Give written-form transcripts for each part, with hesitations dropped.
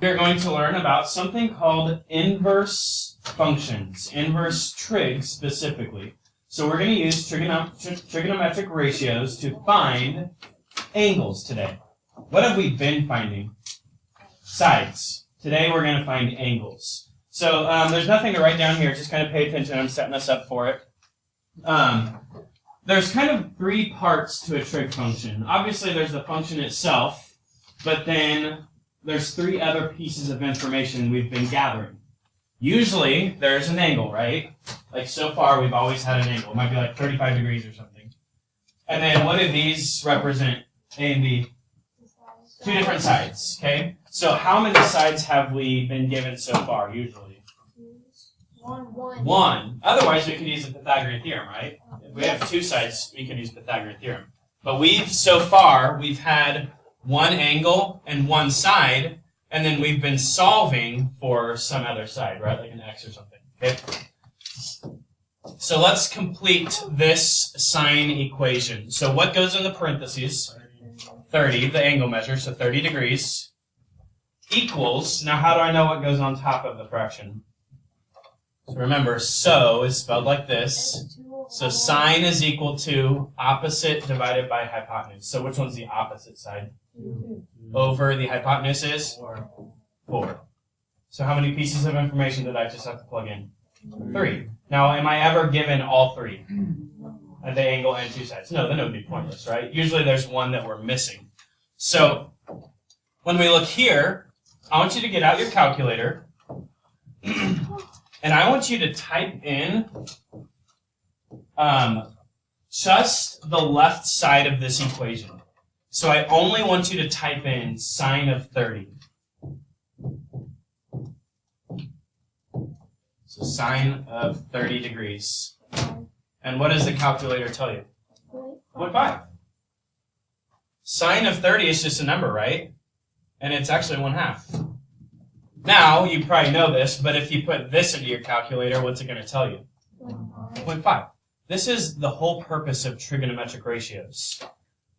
we're going to learn about something called inverse functions, inverse trig specifically. So we're going to use trigonometric ratios to find angles today. What have we been finding? Sides. Today we're going to find angles. So there's nothing to write down here, just kind of pay attention. I'm setting us up for it. There's kind of three parts to a trig function. Obviously there's the function itself, but then there's three other pieces of information we've been gathering. Usually there's an angle, right? Like so far we've always had an angle. It might be like 35 degrees or something. And then what do these represent? A and B? Two different sides, okay? So how many sides have we been given so far, usually? One. Otherwise, we could use the Pythagorean theorem, right? If we have two sides, we could use Pythagorean theorem. But so far, we've had one angle and one side, and then we've been solving for some other side, right? Like an x or something, okay? So let's complete this sine equation. So what goes in the parentheses? 30, the angle measure, so 30 degrees, equals, now how do I know what goes on top of the fraction? So remember, so is spelled like this. So sine is equal to opposite divided by hypotenuse. So which one's the opposite side? Over the hypotenuse is? 4. So how many pieces of information did I just have to plug in? 3. Now, am I ever given all 3? The angle and two sides. No, then it would be pointless, right? Usually there's one that we're missing. So when we look here, I want you to get out your calculator, and I want you to type in just the left side of this equation. So I only want you to type in sine of 30. So sine of 30 degrees. And what does the calculator tell you? 0.5. Sine of 30 is just a number, right? And it's actually 1/2. Now, you probably know this, but if you put this into your calculator, what's it going to tell you? 0.5. This is the whole purpose of trigonometric ratios.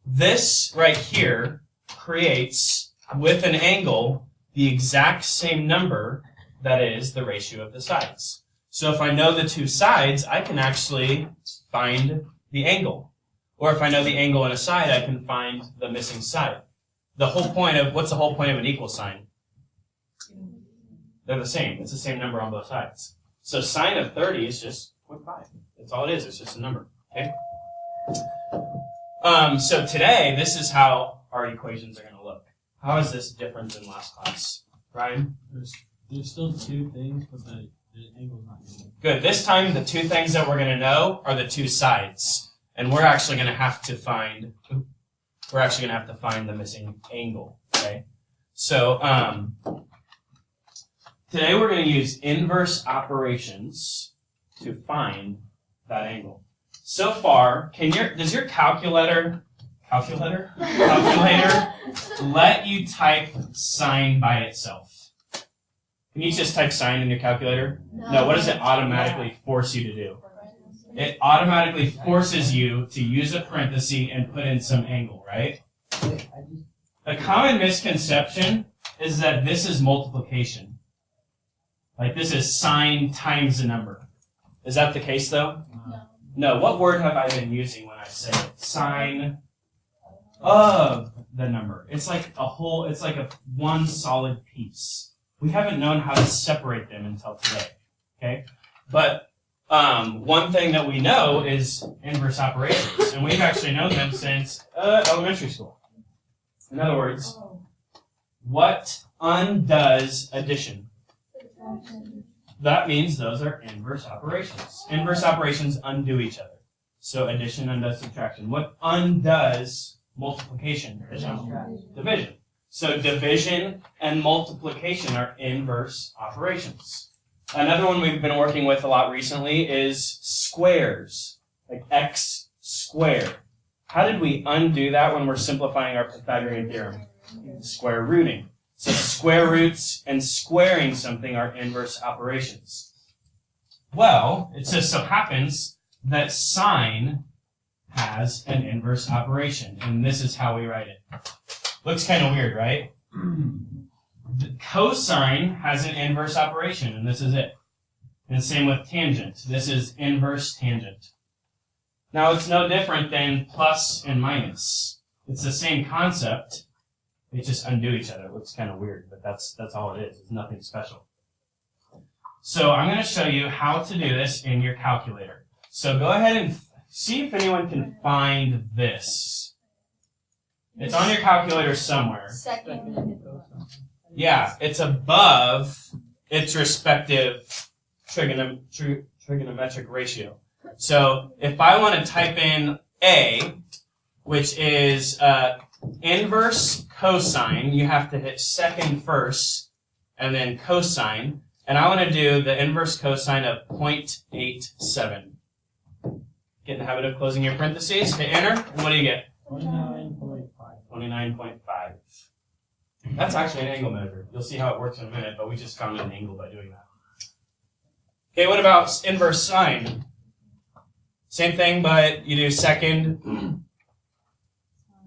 This right here creates, with an angle, the exact same number that is the ratio of the sides. So if I know the two sides, I can actually find the angle. Or if I know the angle and a side, I can find the missing side. What's the whole point of an equal sign? They're the same. It's the same number on both sides. So sine of 30 is just 0.5. That's all it is. It's just a number. Okay? So today, this is how our equations are going to look. How is this different than last class? Ryan? There's still two things, but the angle's not good. Good. This time, the two things that we're going to know are the two sides. And we're actually going to have to find the missing angle. Okay? So, today we're going to use inverse operations to find that angle. So far, does your calculator let you type sine by itself? Can you just type sine in your calculator? No. What does it automatically force you to do? It automatically forces you to use a parenthesis and put in some angle, right? A common misconception is that this is multiplication. Like this is sine times a number. Is that the case though? No. What word have I been using when I say it? Sine of the number. It's like one solid piece. We haven't known how to separate them until today. Okay? But one thing that we know is inverse operations. And we've actually known them since elementary school. In other words, what undoes addition? That means those are inverse operations. Inverse operations undo each other. So addition undoes subtraction. What undoes multiplication? Division. So division and multiplication are inverse operations. Another one we've been working with a lot recently is squares, like x squared. How did we undo that when we're simplifying our Pythagorean theorem? Square rooting. So square roots and squaring something are inverse operations. Well, it just so happens that sine has an inverse operation, and this is how we write it. Looks kind of weird, right? The cosine has an inverse operation, and this is it. And same with tangent. This is inverse tangent. Now, it's no different than plus and minus. It's the same concept. They just undo each other. It looks kind of weird, but that's all it is. It's nothing special. So I'm going to show you how to do this in your calculator. So go ahead and see if anyone can find this. It's on your calculator somewhere. Yeah, it's above its respective trigonometric ratio. So if I want to type in A, which is inverse cosine, you have to hit second first, and then cosine. And I want to do the inverse cosine of 0.87. Get in the habit of closing your parentheses, hit enter, and what do you get? 29.5. 29.5. That's actually an angle measure. You'll see how it works in a minute, but we just found an angle by doing that. Okay, what about inverse sine? Same thing, but you do second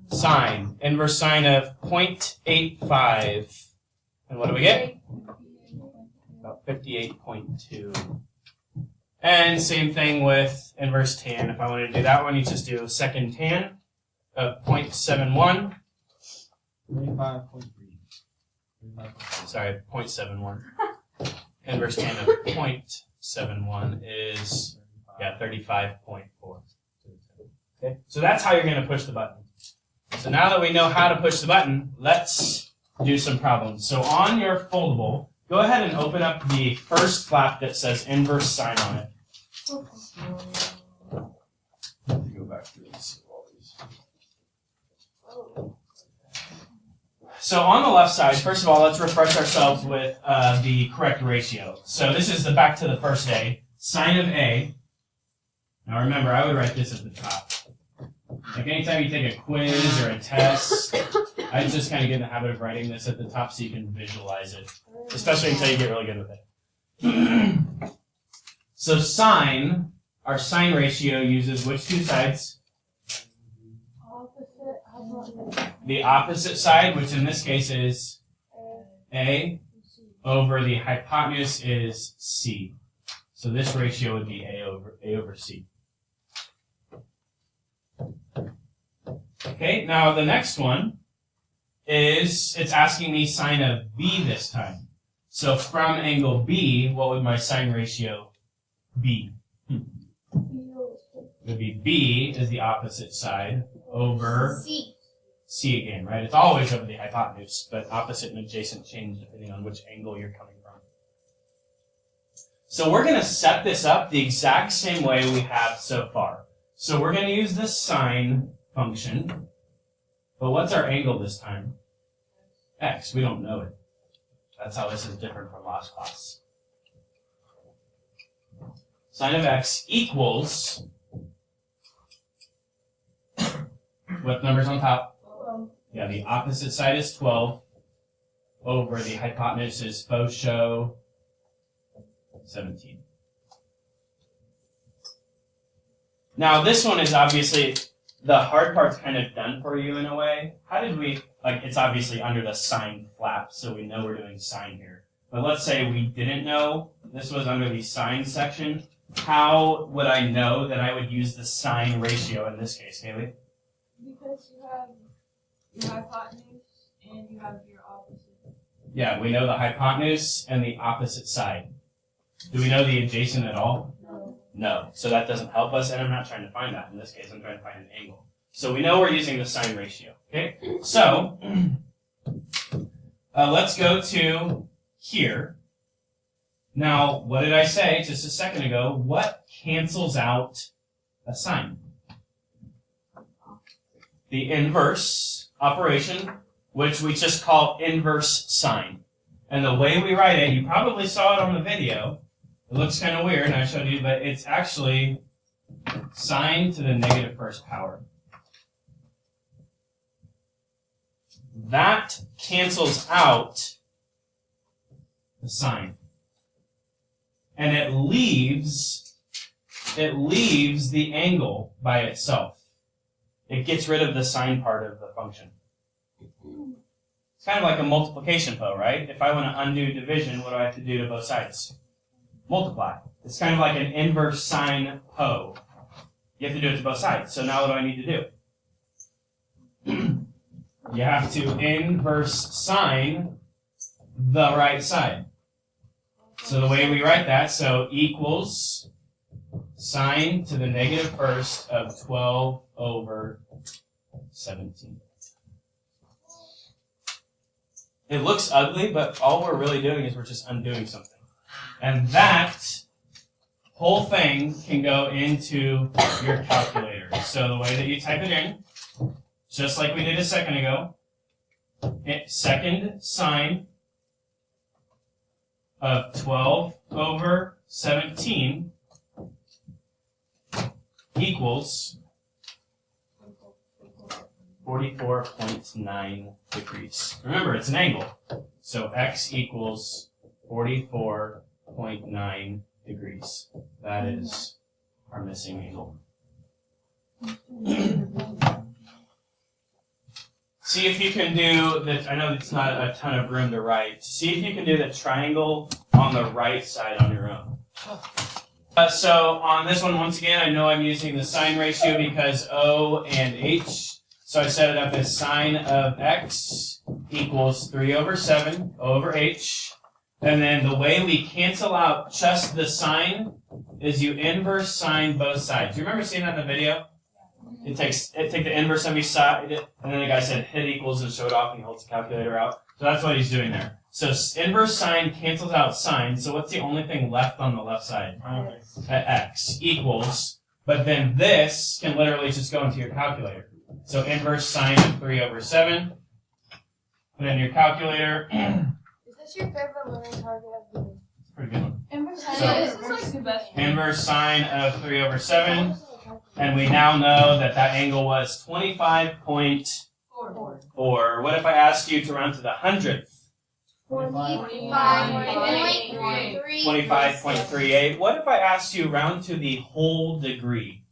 sine. Inverse sine of 0.85. And what do we get? About 58.2. And same thing with inverse tan. If I want to do that one, you just do second tan of 0.71. 35.3. Sorry, 0.71. Inverse tan of 0.71 is, 35.4. Okay, so that's how you're going to push the button. So now that we know how to push the button, let's do some problems. So on your foldable, go ahead and open up the first flap that says inverse sine on it. Go back through and see all these. So on the left side, first of all, let's refresh ourselves with the correct ratio. So this is the back to the first A, sine of A. Now remember, I would write this at the top. Like anytime you take a quiz or a test, I just kind of get in the habit of writing this at the top so you can visualize it, especially until you get really good with it. So sine, our sine ratio uses which two sides? The opposite side, which in this case is A, over the hypotenuse is C. So this ratio would be A over C. Okay, now the next one is, it's asking me sine of B this time. So from angle B, what would my sine ratio be? It would be B is the opposite side over C again, right? It's always over the hypotenuse, but opposite and adjacent change depending on which angle you're coming from. So we're going to set this up the exact same way we have so far. So we're going to use the sine function, but what's our angle this time? X. We don't know it. That's how this is different from last class. Sine of X equals, what number's on top? Yeah, the opposite side is 12 over the hypotenuse is faux show 17. Now this one is obviously, the hard part's kind of done for you in a way. How did we, it's obviously under the sine flap, so we know we're doing sine here. But let's say we didn't know this was under the sine section. How would I know that I would use the sine ratio in this case, Haley? Because you have your hypotenuse and you have your opposite. Yeah, we know the hypotenuse and the opposite side. Do we know the adjacent at all? No. No. So that doesn't help us, and I'm not trying to find that. In this case, I'm trying to find an angle. So we know we're using the sine ratio. Okay? So, let's go to here. Now, what did I say just a second ago? What cancels out a sine? The inverse operation, which we just call inverse sine. And the way we write it, you probably saw it on the video. It looks kind of weird, and I showed you, but it's actually sine to the negative first power. That cancels out the sine. And it leaves the angle by itself. It gets rid of the sine part of the function. It's kind of like a multiplication PO, right? If I want to undo division, what do I have to do to both sides? Multiply. It's kind of like an inverse sine PO. You have to do it to both sides. So now what do I need to do? You have to inverse sine the right side. So the way we write that, so equals sine to the negative first of 12 over 17. It looks ugly, but all we're really doing is we're just undoing something. And that whole thing can go into your calculator. So the way that you type it in, just like we did a second ago, second sine of 12 over 17 equals 44.9 degrees. Remember, it's an angle. So x equals 44.9 degrees. That is our missing angle. See if you can do the, I know it's not a ton of room to write. See if you can do the triangle on the right side on your own. So on this one, once again, I know I'm using the sine ratio because O and H. So I set it up as sine of x equals 3 over 7 over h. And then the way we cancel out just the sine is you inverse sine both sides. You remember seeing that in the video? It take the inverse of each side, and then the guy said hit equals and show it off, and he holds the calculator out. So that's what he's doing there. So inverse sine cancels out sine. So what's the only thing left on the left side? X equals. But then this can literally just go into your calculator. So inverse sine of 3 over 7. Put in your calculator. Is this your favorite learning target of the week? Pretty good one. Inverse sine. So- This is like the best. Inverse sine of 3 over 7. And we now know that that angle was 25.4. What if I asked you to round to the hundredth? 25.38. 25.38. What if I asked you round to the whole degree?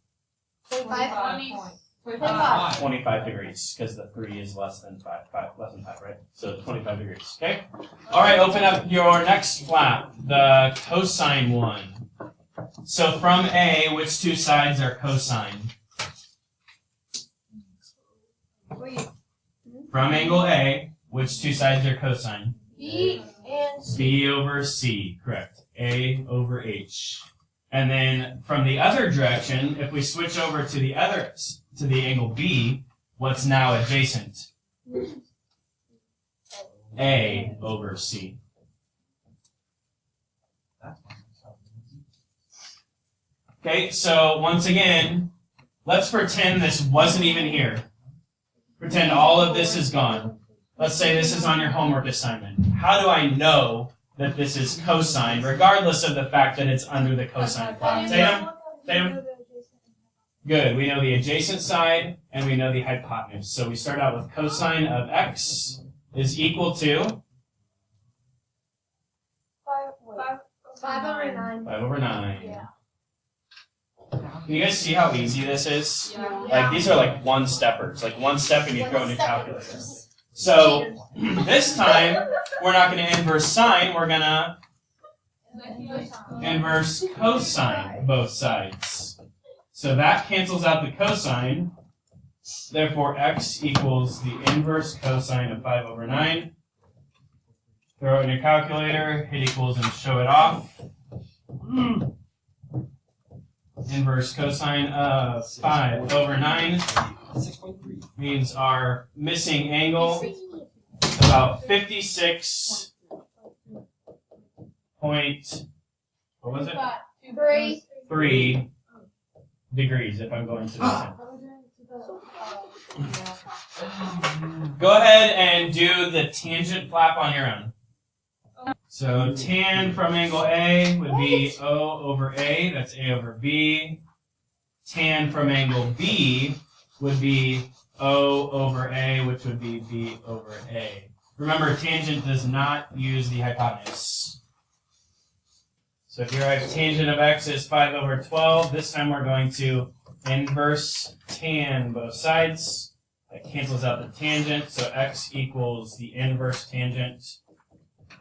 25 degrees, because the 3 is less than 5, less than 5, right? So 25 degrees, okay? All right, open up your next flap, the cosine one. So from A, which two sides are cosine? From angle A, which two sides are cosine? B and C. B over C, correct. A over H. And then from the other direction, if we switch over to the angle B, what's now adjacent? A over C. Okay, so once again, let's pretend this wasn't even here. Pretend all of this is gone. Let's say this is on your homework assignment. How do I know that this is cosine, regardless of the fact that it's under the cosine plot? Tatum? Good. We know the adjacent side, and we know the hypotenuse. So we start out with cosine of x is equal to 5 over 9. 5 over 9. Yeah. Can you guys see how easy this is? Yeah. Like, these are like one-steppers. Like, one step and you throw in your calculator. So, this time, we're not going to inverse sine. We're going to inverse cosine both sides. So that cancels out the cosine. Therefore, x equals the inverse cosine of 5 over 9. Throw it in your calculator, hit equals, and show it off. Inverse cosine of 5 over 9 means our missing angle is about 56 point, what was it? 3 degrees, if I'm going to the center. Go ahead and do the tangent flap on your own. So tan from angle A would be O over A, that's A over B. Tan from angle B would be O over A, which would be B over A. Remember, tangent does not use the hypotenuse. So if your tangent of x is 5 over 12, this time we're going to inverse tan both sides. That cancels out the tangent, so x equals the inverse tangent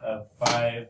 of 5